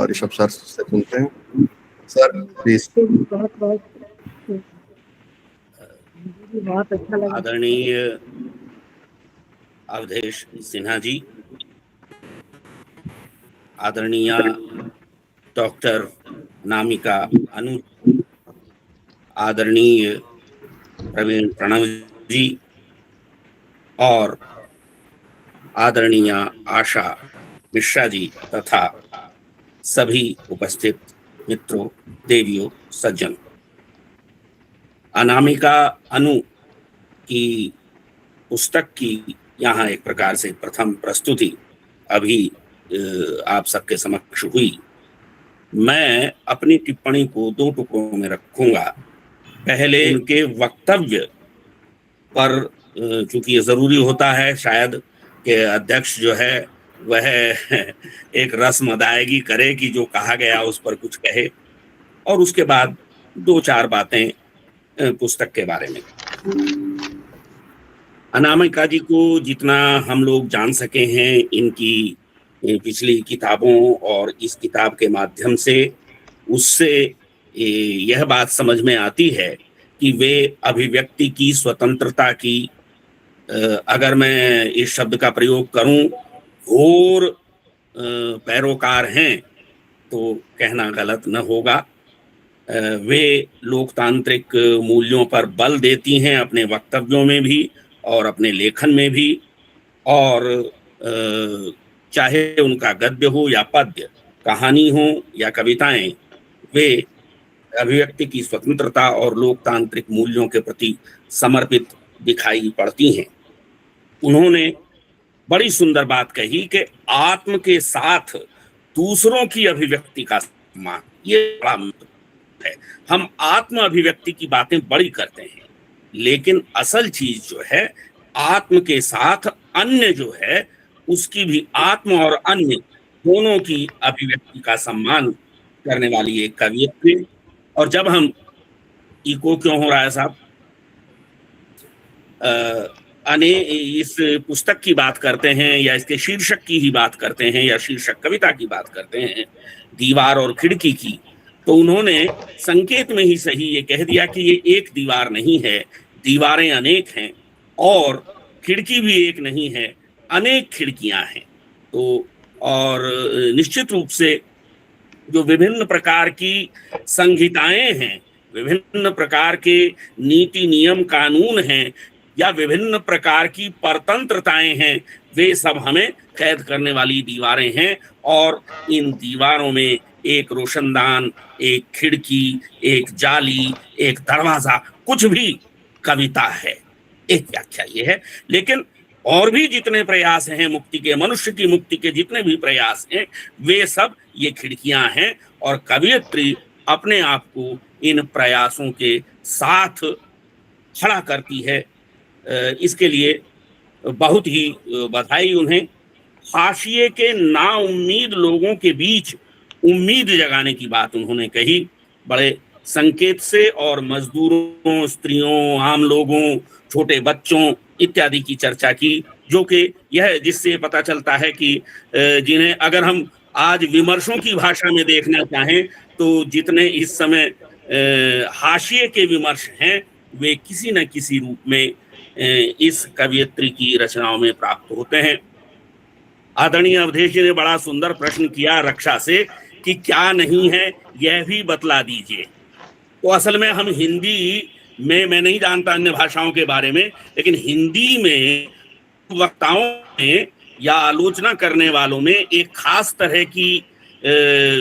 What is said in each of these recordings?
Rishabh sir से सुनते हैं। Sir please. बहुत बहुत बहुत अच्छा लगा। आदरणीय अवधेश सिन्हा जी, आदरणीय डॉक्टर अनामिका अनु, आदरणीय प्रवीण प्रणव जी और आदरणीय आशा मिश्रा जी तथा सभी उपस्थित मित्रों, देवियों, सज्जन। अनामिका अनु की पुस्तक की यहाँ एक प्रकार से प्रथम प्रस्तुति अभी आप सबके समक्ष हुई। मैं अपनी टिप्पणी को दो टुकड़ों में रखूंगा। पहले इनके वक्तव्य पर, चूंकि ये जरूरी होता है शायद कि अध्यक्ष जो है वह एक रस्म अदायगी करे कि जो कहा गया उस पर कुछ कहे, और उसके बाद दो चार बातें पुस्तक के बारे में। अनामिका जी को जितना हम लोग जान सके हैं इनकी पिछली किताबों और इस किताब के माध्यम से, उससे यह बात समझ में आती है कि वे अभिव्यक्ति की स्वतंत्रता की, अगर मैं इस शब्द का प्रयोग करूं, घोर पैरोकार हैं तो कहना गलत न होगा। वे लोकतांत्रिक मूल्यों पर बल देती हैं अपने वक्तव्यों में भी और अपने लेखन में भी, और चाहे उनका गद्य हो या पद्य, कहानी हो या कविताएं, वे अभिव्यक्ति की स्वतंत्रता और लोकतांत्रिक मूल्यों के प्रति समर्पित दिखाई पड़ती हैं। उन्होंने बड़ी सुंदर बात कही कि आत्म के साथ दूसरों की अभिव्यक्ति का सम्मान, ये बड़ा महत्वपूर्ण है। हम आत्म अभिव्यक्ति की बातें बड़ी करते हैं, लेकिन असल चीज जो है आत्म के साथ अन्य जो है उसकी भी, आत्म और अन्य दोनों की अभिव्यक्ति का सम्मान करने वाली एक कवियत्री। और जब हम, इको क्यों हो रहा है साहब, इस पुस्तक की बात करते हैं या इसके शीर्षक की ही बात करते हैं या शीर्षक कविता की बात करते हैं, दीवार और खिड़की की, तो उन्होंने संकेत में ही सही ये कह दिया कि ये एक दीवार नहीं है, दीवारें अनेक हैं, और खिड़की भी एक नहीं है, अनेक खिड़कियां हैं। तो और निश्चित रूप से जो विभिन्न प्रकार की संहिताएं हैं, विभिन्न प्रकार के नीति नियम कानून हैं, या विभिन्न प्रकार की परतंत्रताएं हैं, वे सब हमें कैद करने वाली दीवारें हैं। और इन दीवारों में एक रोशनदान, एक खिड़की, एक जाली, एक दरवाजा, कुछ भी कविता है। एक व्याख्या ये है। लेकिन और भी जितने प्रयास हैं मुक्ति के, मनुष्य की मुक्ति के जितने भी प्रयास हैं, वे सब ये खिड़कियां हैं, और कवियत्री अपने आप को इन प्रयासों के साथ खड़ा करती है। इसके लिए बहुत ही बधाई उन्हें। हाशिए के नाउम्मीद लोगों के बीच उम्मीद जगाने की बात उन्होंने कही, बड़े संकेत से, और मजदूरों, स्त्रियों, आम लोगों, छोटे बच्चों इत्यादि की चर्चा की, जो कि यह जिससे पता चलता है कि जिन्हें अगर हम आज विमर्शों की भाषा में देखना चाहें तो जितने इस समय हाशिए के विमर्श हैं, वे किसी न किसी रूप में इस कवियत्री की रचनाओं में प्राप्त होते हैं। आदरणीय अवधेश जी ने बड़ा सुंदर प्रश्न किया रक्षा से कि क्या नहीं है यह भी बतला दीजिए। तो असल में हम हिंदी में, मैं नहीं जानता अन्य भाषाओं के बारे में, लेकिन हिंदी में वक्ताओं में या आलोचना करने वालों में एक खास तरह की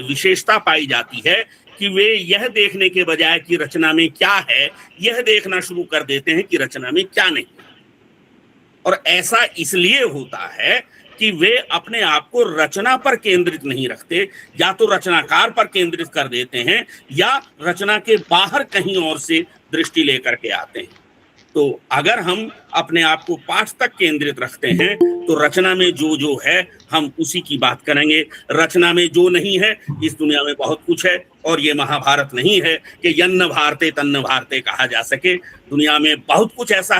विशेषता पाई जाती है कि वे यह देखने के बजाय कि रचना में क्या है, यह देखना शुरू कर देते हैं कि रचना में क्या नहीं। और ऐसा इसलिए होता है कि वे अपने आप को रचना पर केंद्रित नहीं रखते, या तो रचनाकार पर केंद्रित कर देते हैं, या रचना के बाहर कहीं और से दृष्टि लेकर के आते हैं। तो अगर हम अपने आप को पाठ तक केंद्रित रखते हैं तो रचना में जो है हम उसी की बात करेंगे। रचना में जो नहीं है, इस दुनिया में बहुत कुछ है, और ये महाभारत नहीं है कि यन्न भारते तन्न भारते कहा जा सके। दुनिया में बहुत कुछ ऐसा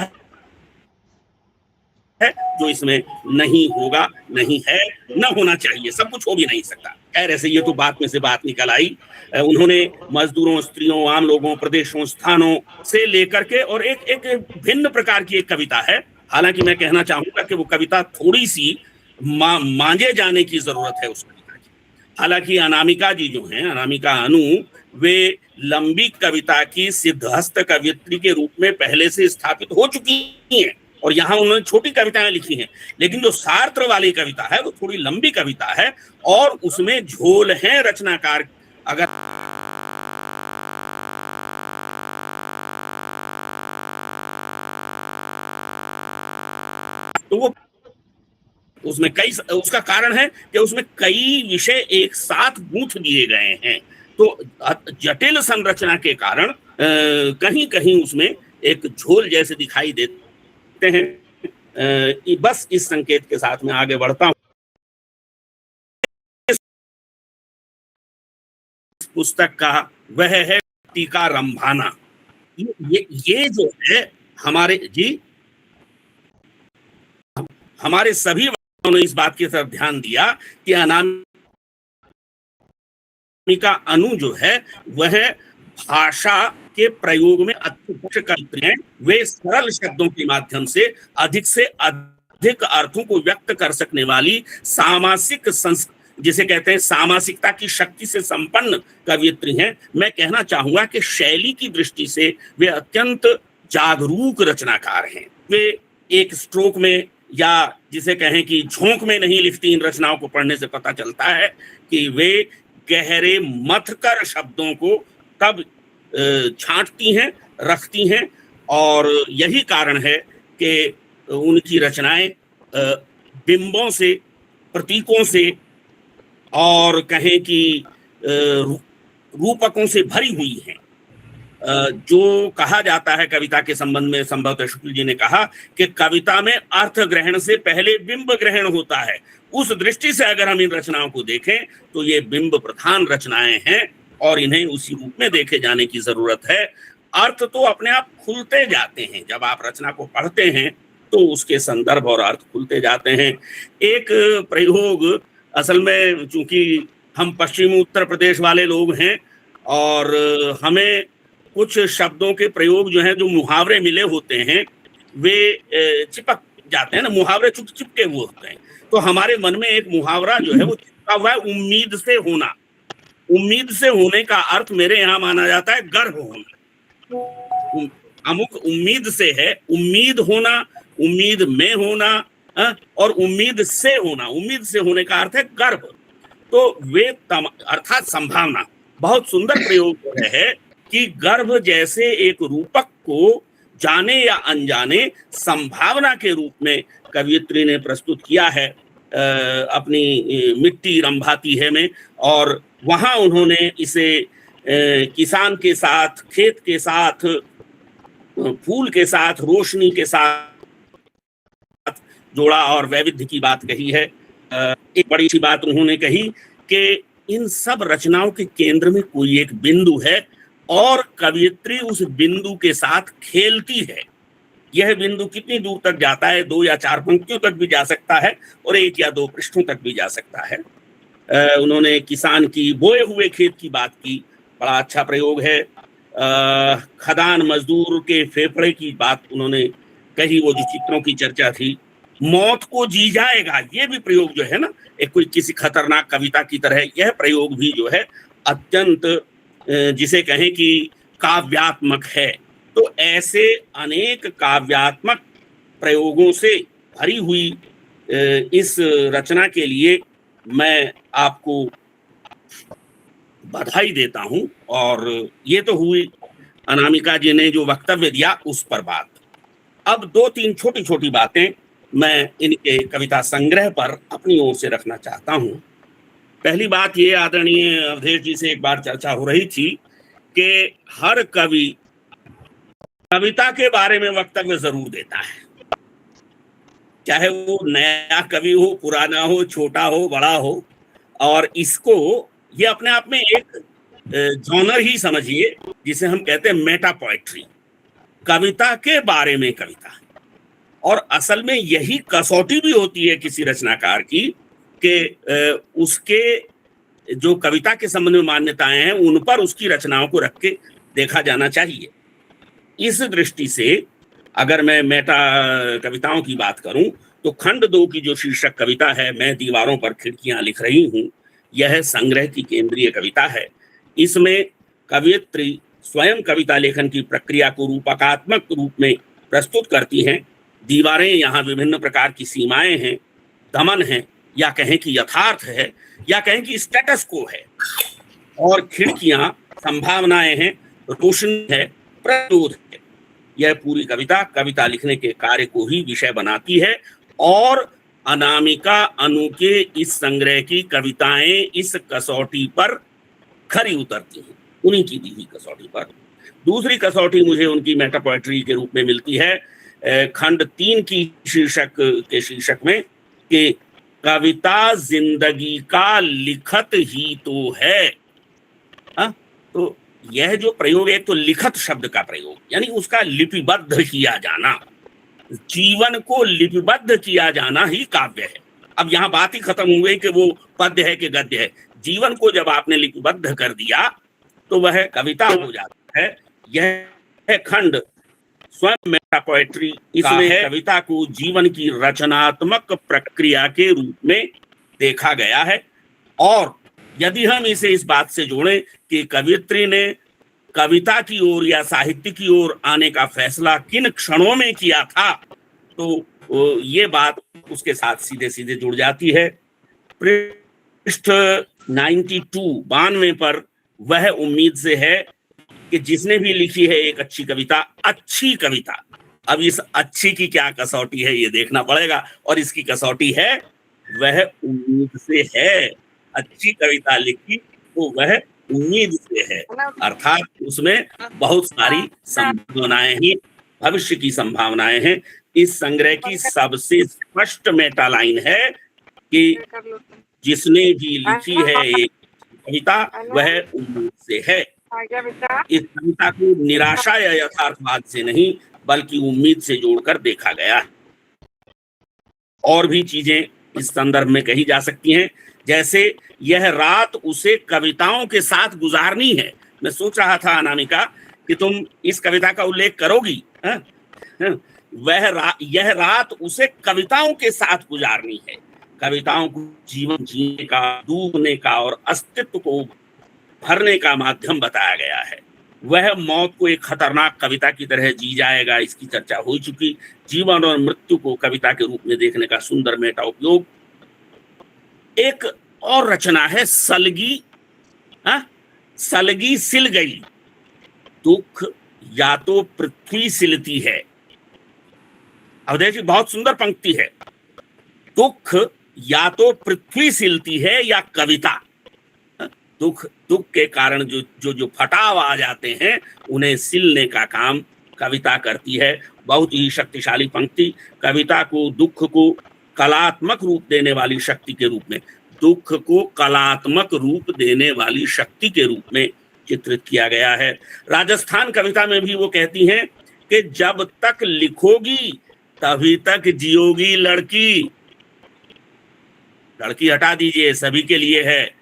है जो इसमें नहीं होगा, नहीं है, न होना चाहिए, सब कुछ हो भी नहीं सकता। खैर ऐसे ये तो बात में से बात निकल आई। उन्होंने मजदूरों, स्त्रियों, आम लोगों, प्रदेशों, स्थानों से लेकर के, और एक एक भिन्न प्रकार की एक कविता है। हालांकि मैं कहना चाहूंगा कि वो कविता थोड़ी सी मांझे जाने की जरूरत है उस कविता की। हालांकि अनामिका जी जो हैं, अनामिका अनु, वे लंबी कविता की सिद्धहस्त कवियत्री के रूप में पहले से स्थापित हो चुकी हैं, और यहाँ उन्होंने छोटी कविताएं लिखी हैं। लेकिन जो सार्त्र वाली कविता है वो थोड़ी लंबी कविता है, और उसमें झोल है रचनाकार। अगर तो वो उसमें कई, उसका कारण है कि उसमें कई विषय एक साथ गूंथ दिए गए हैं, तो जटिल संरचना के कारण कहीं कहीं उसमें एक झोल जैसे दिखाई देते हैं। बस इस संकेत के साथ मैं आगे बढ़ता हूं। इस पुस्तक का वह है टीका रंभाना। ये जो है हमारे जी, हमारे सभी ने इस बात की तरफ ध्यान दिया कि अनामिका अनु जो है वह भाषा के प्रयोग में अत्यंत करते हैं। वे सरल शब्दों के माध्यम से अधिक अर्थों को व्यक्त कर सकने वाली सामासिक जिसे कहते हैं सामासिकता की शक्ति से संपन्न कवियत्री हैं। मैं कहना चाहूंगा कि शैली की दृष्टि से वे अत्यंत जागरूक रचनाकार हैं। वे एक स्ट्रोक में या जिसे कहें कि झोंक में नहीं लिखती। इन रचनाओं को पढ़ने से पता चलता है कि वे गहरे मथकर शब्दों को तब छांटती हैं, रखती हैं, और यही कारण है कि उनकी रचनाएं बिंबों से, प्रतीकों से, और कहें कि रूपकों से भरी हुई हैं। जो कहा जाता है कविता के संबंध में, संभवतः शुक्ल जी ने कहा कि कविता में अर्थ ग्रहण से पहले बिंब ग्रहण होता है। उस दृष्टि से अगर हम इन रचनाओं को देखें तो ये बिंब प्रधान रचनाएं हैं, और इन्हें उसी रूप में देखे जाने की जरूरत है। अर्थ तो अपने आप खुलते जाते हैं, जब आप रचना को पढ़ते हैं तो उसके संदर्भ और अर्थ खुलते जाते हैं। एक प्रयोग, असल में चूंकि हम पश्चिमी उत्तर प्रदेश वाले लोग हैं और हमें कुछ शब्दों के प्रयोग जो हैं, जो मुहावरे मिले होते हैं, वे चिपक जाते हैं ना, मुहावरे चिपके हुए होते हैं। तो हमारे मन में एक मुहावरा जो है वो चिपका हुआ है, उम्मीद से होना। उम्मीद से होने का अर्थ मेरे यहाँ माना जाता है गर्व होना। अमुक उम्मीद से है, उम्मीद होना, उम्मीद में होना, और उम्मीद से होना। उम्मीद से होने का अर्थ है गर्व। तो वे अर्थात संभावना। बहुत सुंदर प्रयोग है कि गर्भ जैसे एक रूपक को जाने या अनजाने संभावना के रूप में कवियत्री ने प्रस्तुत किया है अपनी मिट्टी रंभाती है में। और वहां उन्होंने इसे किसान के साथ, खेत के साथ, फूल के साथ, रोशनी के साथ जोड़ा और वैविध्य की बात कही है। एक बड़ी सी बात उन्होंने कही कि इन सब रचनाओं के केंद्र में कोई एक बिंदु है और कवियत्री उस बिंदु के साथ खेलती है। यह बिंदु कितनी दूर तक जाता है, 2 या 4 पंक्तियों तक भी जा सकता है और 1 या 2 पृष्ठों तक भी जा सकता है। उन्होंने किसान की बोए हुए खेत की बात की, बड़ा अच्छा प्रयोग है। खदान मजदूर के फेफड़े की बात उन्होंने कही, वो जो चित्रों की चर्चा थी। मौत को जी जाएगा, ये भी प्रयोग जो है ना, एक कोई किसी खतरनाक कविता की तरह, यह प्रयोग भी जो है अत्यंत जिसे कहें कि काव्यात्मक है। तो ऐसे अनेक काव्यात्मक प्रयोगों से भरी हुई इस रचना के लिए मैं आपको बधाई देता हूं। और ये तो हुई अनामिका जी ने जो वक्तव्य दिया उस पर बात। अब 2-3 छोटी छोटी बातें मैं इनके कविता संग्रह पर अपनी ओर से रखना चाहता हूं। पहली बात ये, आदरणीय अवधेश जी से एक बार चर्चा हो रही थी कि हर कवि कविता के बारे में वक्तव्य जरूर देता है, चाहे वो नया कवि हो, पुराना हो, छोटा हो, बड़ा हो। और इसको ये अपने आप में एक जॉनर ही समझिए, जिसे हम कहते हैं मेटा पोएट्री, कविता के बारे में कविता। और असल में यही कसौटी भी होती है किसी रचनाकार की कि उसके जो कविता के संबंध में मान्यताएं हैं उन पर उसकी रचनाओं को रख के देखा जाना चाहिए। इस दृष्टि से अगर मैं मेटा कविताओं की बात करूं तो खंड 2 की जो शीर्षक कविता है, मैं दीवारों पर खिड़कियां लिख रही हूं, यह संग्रह की केंद्रीय कविता है। इसमें कवयित्री स्वयं कविता लेखन की प्रक्रिया को रूपकात्मक रूप में प्रस्तुत करती हैं। दीवारें यहाँ विभिन्न प्रकार की सीमाएं हैं, दमन है, या कहें कि यथार्थ है, या कहें कि स्टेटस को है, और खिड़कियां संभावनाएं हैं, रोशनी है, प्रतिरोध है। यह पूरी कविता कविता लिखने के कार्य को ही विषय बनाती है और अनामिका अनु के इस संग्रह की कविताएं इस कसौटी पर खरी उतरती हैं, उन्हीं की दी हुई कसौटी पर। दूसरी कसौटी मुझे उनकी मेटा पोएट्री के रूप में मिलती है खंड 3 की शीर्षक में कि कविता जिंदगी का लिखत ही तो है। तो यह जो प्रयोग है, तो लिखत शब्द का प्रयोग, यानी उसका लिपिबद्ध किया जाना, जीवन को लिपिबद्ध किया जाना ही काव्य है। अब यहाँ बात ही खत्म हो गई कि वो पद्य है कि गद्य है। जीवन को जब आपने लिपिबद्ध कर दिया तो वह कविता हो जाता है। यह खंड स्वयं मेटा पोएट्री, इसमें कविता को जीवन की रचनात्मक प्रक्रिया के रूप में देखा गया है। और यदि हम इसे इस बात से जोड़ें कि कवयित्री ने कविता की ओर या साहित्य की ओर आने का फैसला किन क्षणों में किया था, तो ये बात उसके साथ सीधे सीधे जुड़ जाती है। पृष्ठ 92 पर वह उम्मीद से है कि जिसने भी लिखी है एक अच्छी कविता, अब इस अच्छी की क्या कसौटी है ये देखना पड़ेगा, और इसकी कसौटी है वह उम्मीद से है। अच्छी कविता लिखी तो वह उम्मीद से है, अर्थात उसमें बहुत सारी संभावनाएं ही, भविष्य की संभावनाएं हैं। इस संग्रह की सबसे स्पष्ट मेटा लाइन है कि जिसने भी लिखी है एक कविता वह उम्मीद से है। इस कविता को निराशा या यथार्थवाद से नहीं बल्कि उम्मीद से जोड़कर देखा गया है। और भी चीजें इस संदर्भ में कही जा सकती हैं, जैसे यह रात उसे कविताओं के साथ गुजारनी है। मैं सोच रहा था अनामिका कि तुम इस कविता का उल्लेख करोगी। यह रात उसे कविताओं के साथ गुजारनी है। कविताओं को जीवन जीने का, डूबने का और अस्तित्व को भरने का माध्यम बताया गया है। वह मौत को एक खतरनाक कविता की तरह जी जाएगा, इसकी चर्चा हो चुकी। जीवन और मृत्यु को कविता के रूप में देखने का सुंदर मेटा उपयोग। एक और रचना है सलगी, सलगी सिल गई, दुख या तो पृथ्वी सिलती है। अब देखिए बहुत सुंदर पंक्ति है, दुख या तो पृथ्वी सिलती है या कविता। दुख के कारण जो फटाव आ जाते हैं उन्हें सिलने का काम कविता करती है। बहुत ही शक्तिशाली पंक्ति, कविता को दुख को कलात्मक रूप देने वाली शक्ति के रूप में, दुख को कलात्मक रूप देने वाली शक्ति के रूप में चित्रित किया गया है। राजस्थान कविता में भी वो कहती हैं कि जब तक लिखोगी तभी तक जियोगी लड़की। लड़की हटा दीजिए, सभी के लिए है।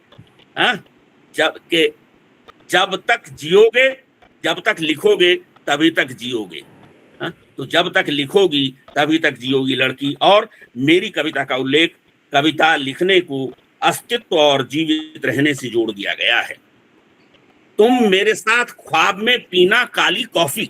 जब तक जियोगे, जब तक लिखोगे तभी तक जियोगे। तो जब तक लिखोगी तभी तक जियोगी लड़की। और मेरी कविता का उल्लेख कविता लिखने को अस्तित्व और जीवित रहने से जोड़ दिया गया है। तुम मेरे साथ ख्वाब में पीना काली कॉफी,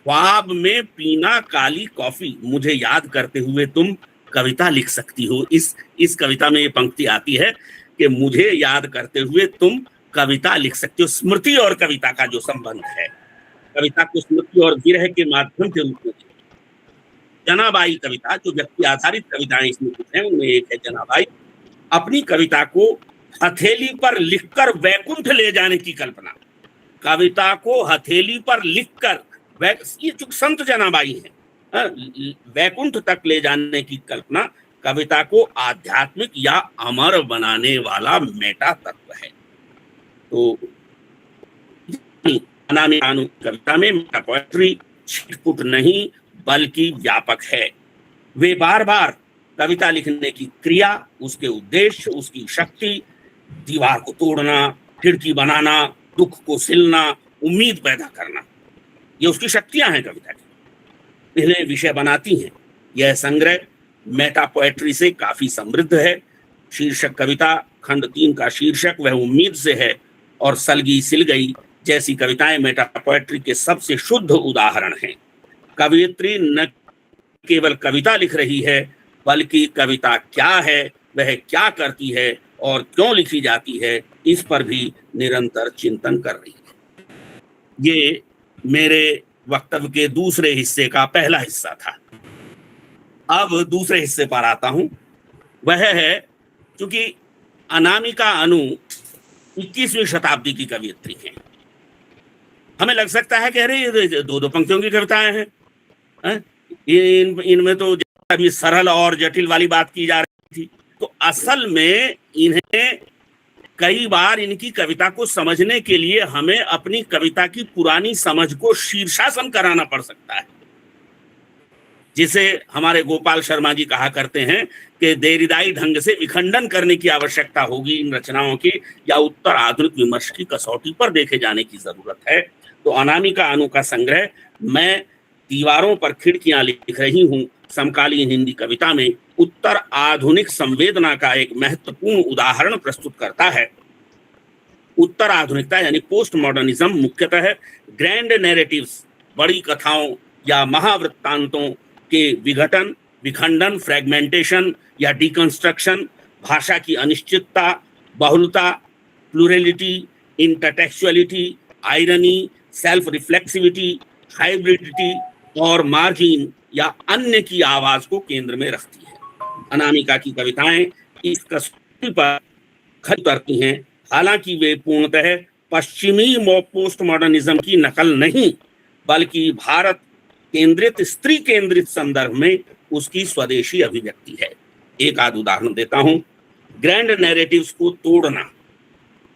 ख्वाब में पीना काली कॉफी, मुझे याद करते हुए तुम कविता लिख सकती हो। इस कविता में ये पंक्ति आती है कि मुझे याद करते हुए तुम कविता लिख सकती हो। स्मृति और कविता का जो संबंध है, कविता को स्मृति और विरह के माध्यम के रूप में। जनाबाई कविता, जो व्यक्ति आधारित कविताएं इसमें कुछ हैं, उनमें एक है जनाबाई। अपनी कविता को हथेली पर लिखकर वैकुंठ ले जाने की कल्पना, कविता को हथेली पर लिखकर, ये जो संत जनाबाई है, वैकुंठ तक ले जाने की कल्पना कविता को आध्यात्मिक या अमर बनाने वाला मेटा तत्व है। तो अनामिका कविता में मेटा पोएट्री छिटपुट नहीं बल्कि व्यापक है। वे बार बार कविता लिखने की क्रिया, उसके उद्देश्य, उसकी शक्ति, दीवार को तोड़ना, खिड़की बनाना, दुख को सिलना, उम्मीद पैदा करना, ये उसकी शक्तियां हैं कविता की, इन्हें विषय बनाती हैं। यह संग्रह मेटा पोएट्री से काफी समृद्ध है। शीर्षक कविता खंड 3 का शीर्षक वह उम्मीद से है, और सलगी सिल गई जैसी कविताएं मेटा पोएट्री के सबसे शुद्ध उदाहरण हैं। कवियत्री न केवल कविता लिख रही है, बल्कि कविता क्या है, वह क्या करती है और क्यों लिखी जाती है, इस पर भी निरंतर चिंतन कर रही है। ये मेरे वक्तव्य के दूसरे हिस्से का पहला हिस्सा था। अब दूसरे हिस्से पर आता हूं। वह है, क्योंकि अनामिका अनु 21वीं शताब्दी की कवियत्री हैं। हमें लग सकता है कि अरे ये दो पंक्तियों की कविताएं हैं, इनमें तो अभी सरल और जटिल वाली बात की जा रही थी। तो असल में इन्हें कई बार इनकी कविता को समझने के लिए हमें अपनी कविता की पुरानी समझ को शीर्षासन कराना पड़ सकता है, जिसे हमारे गोपाल शर्मा जी कहा करते हैं कि देरीदाई ढंग से विखंडन करने की आवश्यकता होगी इन रचनाओं की, या उत्तर आधुनिक विमर्श की कसौटी पर देखे जाने की जरूरत है। तो अनामिका अनु का संग्रह मैं दीवारों पर खिड़कियां लिख रही हूं समकालीन हिंदी कविता में उत्तर आधुनिक संवेदना का एक महत्वपूर्ण उदाहरण प्रस्तुत करता है। उत्तर आधुनिकता यानी पोस्ट मॉडर्निज्म मुख्यतः ग्रैंड नैरेटिव्स, बड़ी कथाओं या महावृत्तांतों के विघटन, विखंडन, फ्रेगमेंटेशन या डिकंस्ट्रक्शन, भाषा की अनिश्चितता, बहुलता, plurality, intertextuality, irony, self reflexivity, hybridity और मार्जिन या अन्य की आवाज को केंद्र में रखती है। अनामिका की कविताएं इस कसौटी पर खरी उतरती हैं, हालांकि वे पूर्णतः पश्चिमी पोस्ट मॉडर्निज्म की नकल नहीं, बल्कि भारत केंद्रित, स्त्री केंद्रित संदर्भ में उसकी स्वदेशी अभिव्यक्ति है। एक आध उदाहरण देता हूं। ग्रैंड नैरेटिव्स को तोड़ना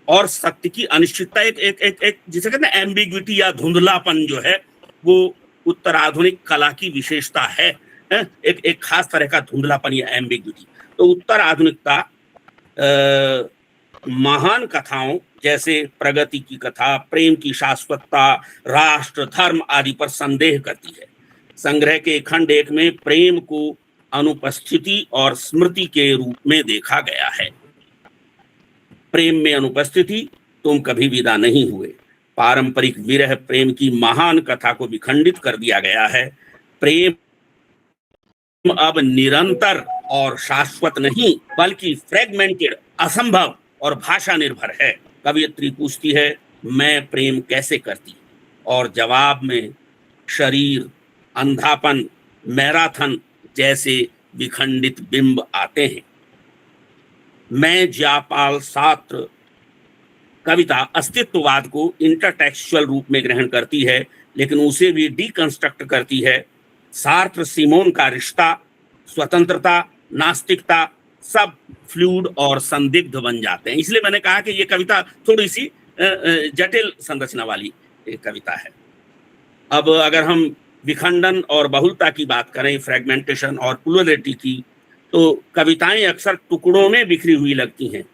और सत्य की अनिश्चितता, एक जिसे कहते हैं एम्बिग्विटी या धुंधलापन जो है, वो उत्तर आधुनिक कला की विशेषता है। एक खास तरह का धुंधलापन या एम्बिग्विटी। तो उत्तर आधुनिकता महान कथाओं जैसे प्रगति की कथा, प्रेम की शाश्वतता, राष्ट्र, धर्म आदि पर संदेह करती है। संग्रह के खंड 1 में प्रेम को अनुपस्थिति और स्मृति के रूप में देखा गया है। प्रेम में अनुपस्थिति, तुम कभी विदा नहीं हुए, पारंपरिक विरह प्रेम की महान कथा को विखंडित कर दिया गया है। प्रेम अब निरंतर और शाश्वत नहीं, बल्कि फ्रेगमेंटेड, असंभव और भाषा निर्भर है। कवियत्री पूछती है, मैं प्रेम कैसे करती, और जवाब में शरीर, अंधापन, मैराथन जैसे विखंडित बिंब आते हैं। मैं जयपाल सार्त्र कविता अस्तित्ववाद को इंटरटेक्चुअल रूप में ग्रहण करती है, लेकिन उसे भी डिकंस्ट्रक्ट करती है। सार्त्र सिमोन का रिश्ता, स्वतंत्रता, नास्तिकता सब फ्लूइड और संदिग्ध बन जाते हैं। इसलिए मैंने कहा कि ये कविता थोड़ी सी जटिल संरचना वाली एक कविता है। अब अगर हम विखंडन और बहुलता की बात करें, फ्रेगमेंटेशन और प्लुरलिटी की, तो कविताएं अक्सर टुकड़ों में बिखरी हुई लगती हैं।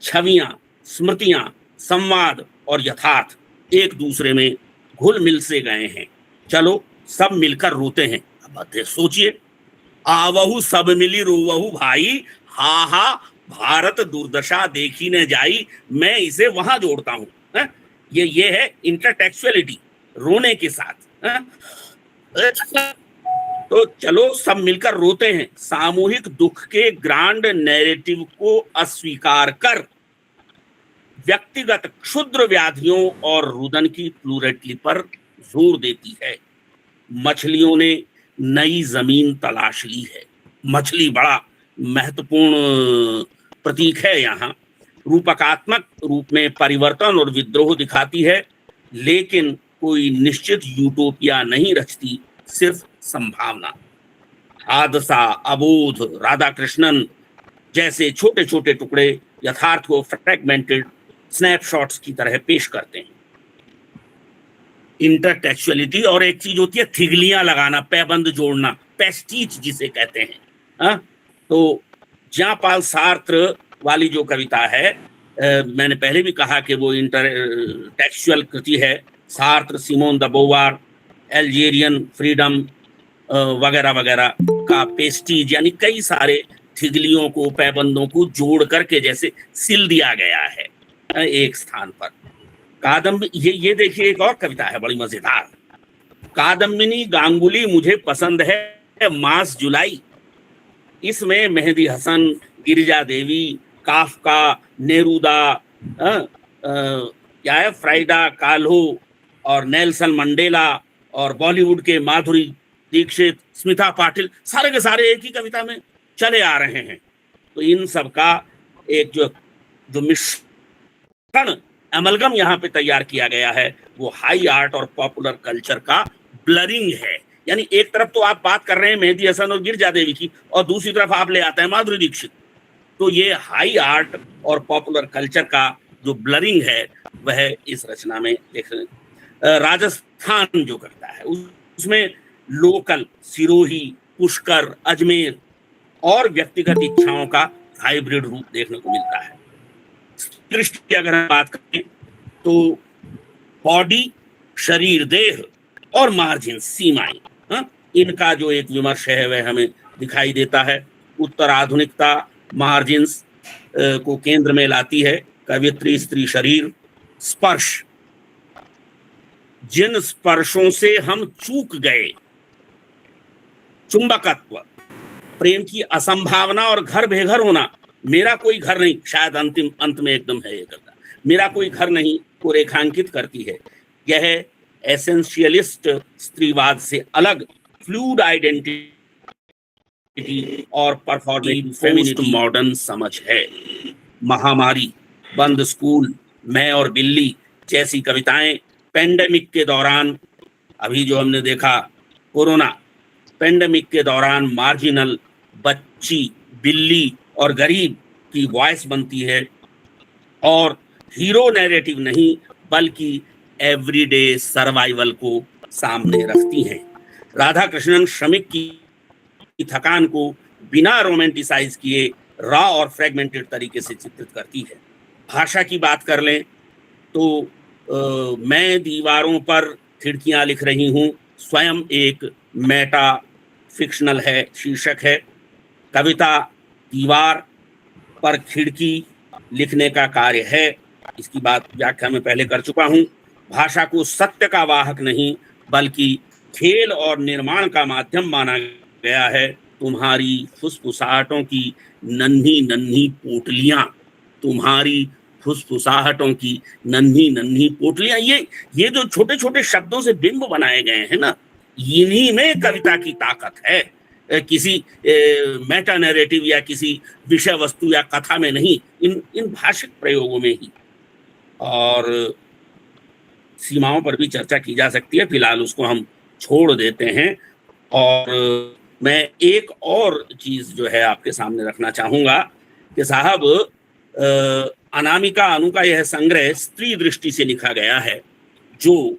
छवियां, स्मृतियां, संवाद और यथार्थ एक दूसरे में घुल मिल से गए हैं। चलो सब मिलकर रोते हैं। अब सोचिए, आवहु सब मिली रोवहु भाई, हा हा भारत दुर्दशा देखी न जाई, मैं इसे वहां जोड़ता हूं। ये है इंटरटेक्चुअलिटी, रोने के साथ। तो चलो सब मिलकर रोते हैं। सामूहिक दुख के ग्रांड नैरेटिव को अस्वीकार कर व्यक्तिगत क्षुद्र व्याधियों और रुदन की प्लुरलिटी पर जोर देती है। मछलियों ने नई जमीन तलाश ली है। मछली बड़ा महत्वपूर्ण प्रतीक है यहाँ। रूपकात्मक रूप में परिवर्तन और विद्रोह दिखाती है, लेकिन कोई निश्चित यूटोपिया नहीं रचती, सिर्फ संभावना। हादसा, अबोध, राधा कृष्णन जैसे छोटे छोटे टुकड़े यथार्थ को फ्रैगमेंटेड स्नैपशॉट्स की तरह पेश करते हैं। इंटरटेक्चुअलिटी, और एक चीज होती है थिगलियां लगाना, पैबंद जोड़ना, पेस्टीज जिसे कहते हैं। तो जयपाल सार्त्र वाली जो कविता है, मैंने पहले भी कहा कि वो इंटर टेक्सचुअल कृति है। Sartre, Simone de Beauvoir, Algerian freedom वगैरह वगैरह का पेस्टीज, यानी कई सारे ठिगलियों को, पैबंदों को जोड़ करके जैसे सिल दिया गया है एक स्थान पर। कादम्ब ये देखिए, एक और कविता है बड़ी मजेदार। कादम्बिनी गांगुली मुझे पसंद है मास जुलाई, इसमें मेहदी हसन, गिरिजा देवी, काफका, नेरूदा, क्या है, फ्राइडा काल्हो और नेल्सन मंडेला और बॉलीवुड के माधुरी दीक्षित, स्मिता पाटिल, सारे के सारे एक ही कविता में चले आ रहे हैं। तो इन सब का एक जो मिश्रण, अमलगम यहाँ पे तैयार किया गया है, वो हाई आर्ट और पॉपुलर कल्चर का ब्लरिंग है। यानी एक तरफ तो आप बात कर रहे हैं मेहदी हसन और गिरजा देवी की, और दूसरी तरफ आप ले आते हैं माधुरी दीक्षित। तो ये हाई आर्ट और पॉपुलर कल्चर का जो ब्लरिंग है वह इस रचना में देख रहे हैं। राजस्थान जो करता है उसमें लोकल, सिरोही, पुष्कर, अजमेर और व्यक्तिगत इच्छाओं का हाइब्रिड रूप देखने को मिलता है। दृष्टि की अगर हम बात करें तो बॉडी, शरीर, देह और मार्जिन, सीमाएं, इनका जो एक विमर्श है वह हमें दिखाई देता है। उत्तर आधुनिकता मार्जिन्स को केंद्र में लाती है। कवियत्री स्त्री शरीर, स्पर्श, जिन स्पर्शों से हम चूक गए, चुंबकत्व, प्रेम की असंभावना और घर बेघर होना, मेरा कोई घर नहीं, शायद अंतिम अंत में एकदम है ये कविता, मेरा कोई घर नहीं को रेखांकित करती है। यह एसेंशियलिस्ट स्त्रीवाद से अलग फ्लूइड आइडेंटिटी और परफॉर्मेटिव फेमिनिटी मॉडर्न समझ है। महामारी, बंद स्कूल, मैं और बिल्ली जैसी कविताएं पेंडेमिक के दौरान, अभी जो हमने देखा कोरोना, पेंडेमिक के दौरान मार्जिनल, बच्ची, बिल्ली और गरीब की वॉइस बनती है और हीरो नैरेटिव नहीं बल्कि एवरीडे सर्वाइवल को सामने रखती हैं। राधा कृष्णन श्रमिक की थकान को बिना रोमांटिसाइज किए रॉ और फ्रेगमेंटेड तरीके से चित्रित करती है। भाषा की बात कर लें तो मैं दीवारों पर खिड़कियां लिख रही हूँ स्वयं एक मेटा फिक्शनल है, शीर्षक है। कविता दीवार पर खिड़की लिखने का कार्य है, इसकी बात व्याख्या में पहले कर चुका हूँ। भाषा को सत्य का वाहक नहीं बल्कि खेल और निर्माण का माध्यम माना गया है। तुम्हारी फुसफुसाहटों की नन्ही नन्ही पोटलियां, तुम्हारी फुसफुसाहटों की नन्ही नन्ही पोटलियां, ये जो छोटे छोटे शब्दों से बिंब बनाए गए हैं ना, इन्हीं में कविता की ताकत है, किसी मेटा नैरेटिव या किसी विषय वस्तु या कथा में नहीं, इन भाषिक प्रयोगों में ही। और सीमाओं पर भी चर्चा की जा सकती है, फिलहाल उसको हम छोड़ देते हैं। और मैं एक और चीज जो है आपके सामने रखना चाहूंगा कि साहब, अनामिका अनु का यह संग्रह स्त्री दृष्टि से लिखा गया है, जो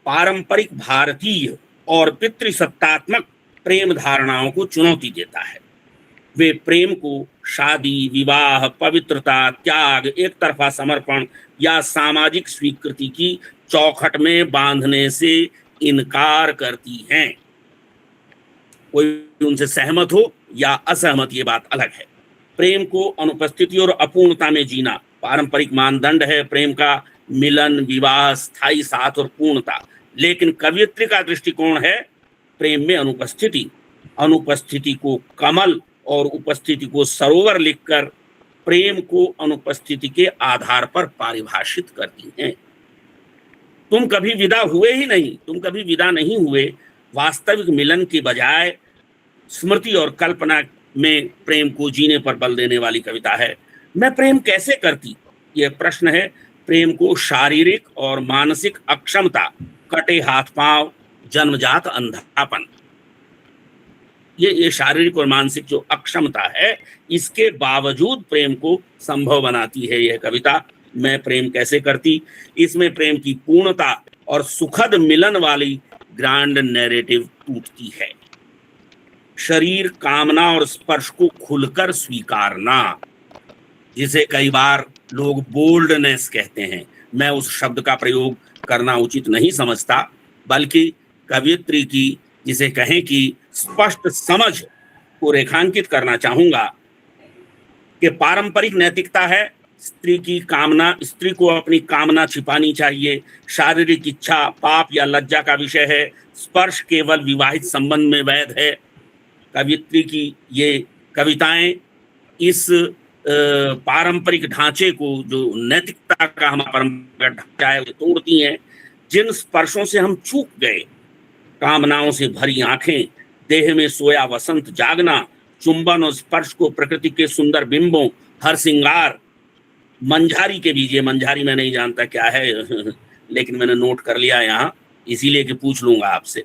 पारंपरिक भारतीय और पितृसत्तात्मक प्रेम धारणाओं को चुनौती देता है। वे प्रेम को शादी, विवाह, पवित्रता, त्याग, एक तरफा समर्पण या सामाजिक स्वीकृति की चौखट में बांधने से इनकार करती हैं। कोई उनसे सहमत हो या असहमत ये बात अलग है। प्रेम को अनुपस्थिति और अपूर्णता में जीना पारंपरिक मानदंड है। प्रेम का मिलन, विवाह, स्थायी साथ और पूर्णता। लेकिन कवियत्री का दृष्टिकोण है प्रेम में अनुपस्थिति, अनुपस्थिति को कमल और उपस्थिति को सरोवर लिखकर प्रेम को अनुपस्थिति के आधार पर परिभाषित करती हैं। तुम कभी विदा हुए ही नहीं, तुम कभी विदा नहीं हुए। वास्तविक मिलन के बजाय स्मृति और कल्पना में प्रेम को जीने पर बल देने वाली कविता है। मैं प्रेम कैसे करती, यह प्रश्न है। प्रेम को शारीरिक और मानसिक अक्षमता, कटे हाथ पांव, जन्मजात अंधापन, ये शारीरिक और मानसिक जो अक्षमता है, इसके बावजूद प्रेम को संभव बनाती है यह कविता। मैं प्रेम कैसे करती, इसमें प्रेम की पूर्णता और सुखद मिलन वाली ग्रांड नैरेटिव टूटती है। शरीर, कामना और स्पर्श को खुलकर स्वीकारना, जिसे कई बार लोग बोल्डनेस कहते हैं। मैं उस शब्द का प्रयोग करना उचित नहीं समझता, बल्कि कवियत्री की जिसे कहें कि स्पष्ट समझ को रेखांकित करना चाहूंगा कि पारंपरिक नैतिकता है स्त्री की कामना, स्त्री को अपनी कामना छिपानी चाहिए, शारीरिक इच्छा पाप या लज्जा का विषय है, स्पर्श केवल विवाहित संबंध में वैध है। कवियत्री की ये कविताएं इस पारंपरिक ढांचे को, जो नैतिकता का हमारा पारंपरिक ढांचा है, तोड़ती हैं। जिन स्पर्शों से हम चूक गए, कामनाओं से भरी आंखें, देह में सोया वसंत जागना, चुंबन और स्पर्श को प्रकृति के सुंदर बिंबों, हर सिंगार, मंझारी के बीज, ये मंझारी मैं नहीं जानता क्या है लेकिन मैंने नोट कर लिया यहाँ, इसीलिए कि पूछ लूंगा आपसे।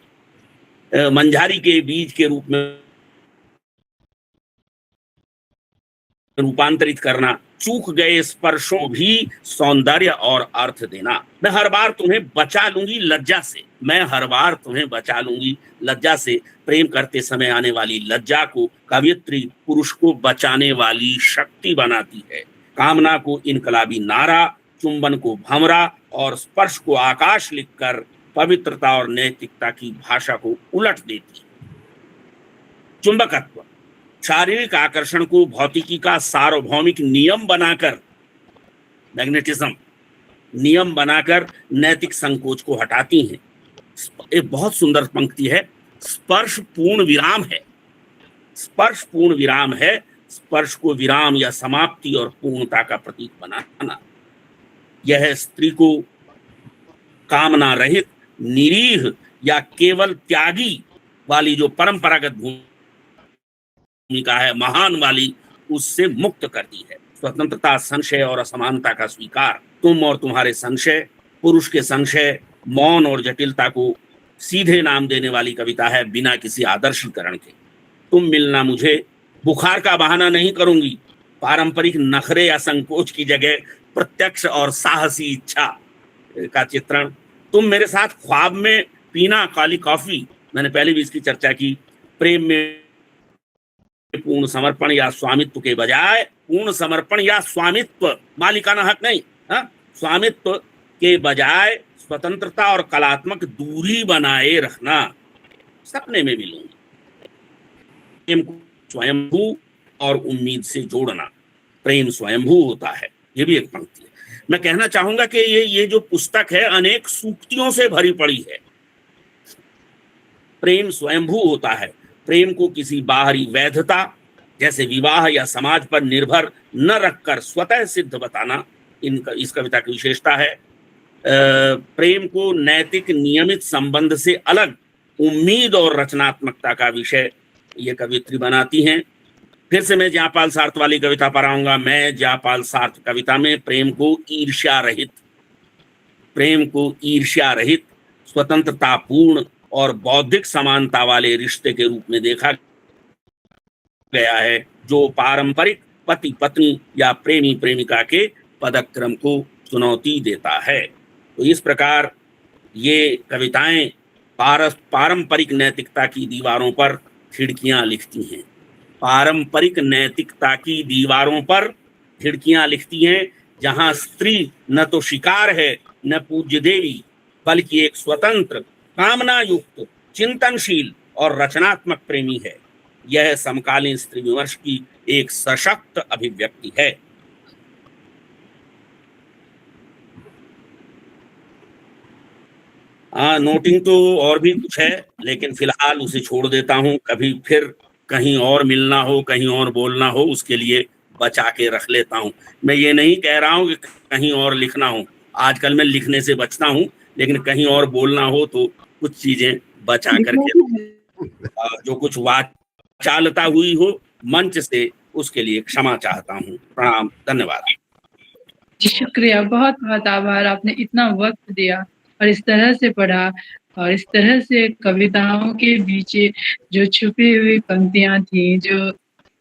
मंझारी के बीज के रूप में रूपांतरित करना, चूक गए स्पर्शों भी सौंदर्य और अर्थ देना। मैं हर बार तुम्हें बचा लूंगी लज्जा से, मैं हर बार तुम्हें बचा लूंगी लज्जा से। प्रेम करते समय आने वाली लज्जा को कवियत्री पुरुष को बचाने वाली शक्ति बनाती है। कामना को इनकलाबी नारा, चुंबन को भंवरा और स्पर्श को आकाश लिखकर पवित्रता और नैतिकता की भाषा को उलट देती है। चुंबकत्व, शारीरिक आकर्षण को भौतिकी का सार्वभौमिक नियम बनाकर, मैग्नेटिज्म नियम बनाकर नैतिक संकोच को हटाती हैं। एक बहुत सुंदर पंक्ति है, स्पर्श पूर्ण विराम है, स्पर्श पूर्ण विराम है, स्पर्श को विराम या समाप्ति और पूर्णता का प्रतीक बनाना। यह स्त्री को कामना रहित, निरीह या केवल त्यागी वाली जो परंपरागत भूमिका है, महान वाली, उससे मुक्त करती है। स्वतंत्रता, संशय और असमानता का स्वीकार। तुम और तुम्हारे संशय, पुरुष के संशय, मौन और जटिलता को सीधे नाम देने वाली कविता है, बिना किसी आदर्शीकरण के। तुम मिलना मुझे, बुखार का बहाना नहीं करूंगी, पारंपरिक नखरे या संकोच की जगह प्रत्यक्ष और साहसी इच्छा का चित्रण। तुम मेरे साथ ख्वाब में पीना काली कॉफी, मैंने पहले भी इसकी चर्चा की। प्रेम में पूर्ण समर्पण या स्वामित्व के बजाय, पूर्ण समर्पण या स्वामित्व, मालिकाना हक नहीं, स्वामित्व के बजाय स्वतंत्रता और कलात्मक दूरी बनाए रखना। सपने में मिलूंगी। प्रेम को स्वयंभू और उम्मीद से जोड़ना। प्रेम स्वयंभू होता है, ये भी एक पंक्ति है। मैं कहना चाहूंगा कि ये जो पुस्तक है अनेक सूक्तियों से भरी पड़ी है। प्रेम स्वयंभू होता है। प्रेम को किसी बाहरी वैधता जैसे विवाह या समाज पर निर्भर न रखकर स्वतः सिद्ध बताना इस कविता की विशेषता है। प्रेम को नैतिक नियमित संबंध से अलग उम्मीद और रचनात्मकता का विषय ये कवित्री बनाती हैं। फिर से मैं जयपाल सार्थ वाली कविता पर आऊंगा। मैं जयपाल सार्थ कविता में प्रेम को ईर्ष्या रहित, स्वतंत्रतापूर्ण और बौद्धिक समानता वाले रिश्ते के रूप में देखा गया है, जो पारंपरिक पति पत्नी या प्रेमी प्रेमिका के पदक्रम को चुनौती देता है। तो इस प्रकार ये कविताएं पारंपरिक नैतिकता की दीवारों पर खिड़कियां लिखती हैं। पारंपरिक नैतिकता की दीवारों पर खिड़कियां लिखती हैं, जहां स्त्री न तो शिकार है न पूज्य देवी, बल्कि एक स्वतंत्र, कामना युक्त, चिंतनशील और रचनात्मक प्रेमी है। यह समकालीन स्त्री विमर्श की एक सशक्त अभिव्यक्ति है। नोटिंग तो और भी कुछ है, लेकिन फिलहाल उसे छोड़ देता हूं। कभी फिर कहीं और मिलना हो, कहीं और बोलना हो, उसके लिए बचा के रख लेता हूं। मैं ये नहीं कह रहा हूं कि कहीं और लिखना हो, आजकल मैं लिखने से बचता हूं, लेकिन कहीं और बोलना हो तो कुछ चीजें बचा करके, जो कुछ वाचालता हुई हो मंच से, उसके लिए क्षमा चाहता हूं। प्रणाम, धन्यवाद जी। शुक्रिया, बहुत बहुत आभार। आपने इतना वक्त दिया और इस तरह से पढ़ा और इस तरह से कविताओं के बीच जो छुपी हुई पंक्तियां थी, जो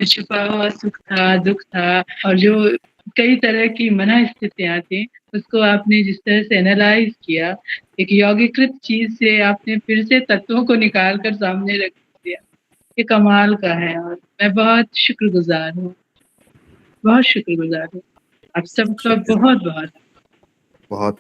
छुपा हुआ सुख था, दुख था और जो कई तरह की मन स्थितियां थी, उसको आपने जिस तरह से एनालाइज किया, एक यौगिकृत चीज से आपने फिर से तत्वों को निकाल कर सामने रख दिया, ये कमाल का है और मैं बहुत शुक्रगुजार हूँ, बहुत शुक्रगुजार हूँ। आप सबका बहुत बहुत बहुत